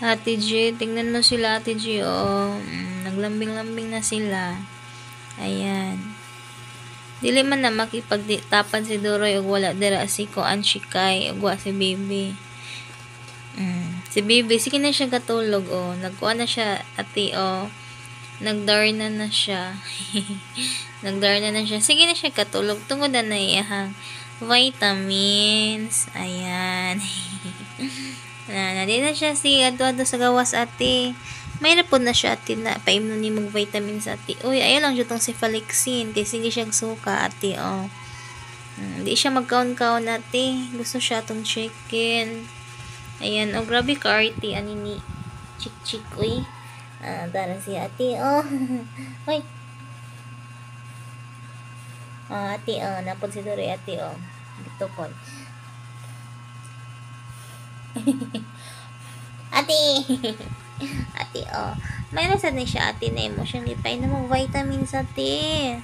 Ate G, tingnan mo sila Ate G, oh. Naglambing-lambing na sila. Ayan. Dili man na makipagtapan si Doroy ug wala dira si Kuan Shikay ug wa si Bibi. Si Bibi, sige na siya katulog, oh. Nagkuha na siya, ate, oh. Nagdarna na siya. Nagdarna na siya. Sige na siya katulog. Tungod na iyahang vitamins. Ayan. Di na siya si ado-ado sa gawas, ate. May po na siya, ate, na paimno ni mong vitamins, ate. Uy, ayaw lang siya tong si Falexin. Kasi sige siyang suka, ate, oh. Di siya magkaon-kaon, ate. Gusto siya tong chicken. Ayan, oh, grabe ka, ate. Ani ni chik-chik, uy. Dara si ate, oh. Uy. Ate, oh. Napod si Dore, ate, oh. Dito po. Ate. Ate, oh. Mayroon sa din siya, ate, na mo siyang ipay na mag vitamins, ate.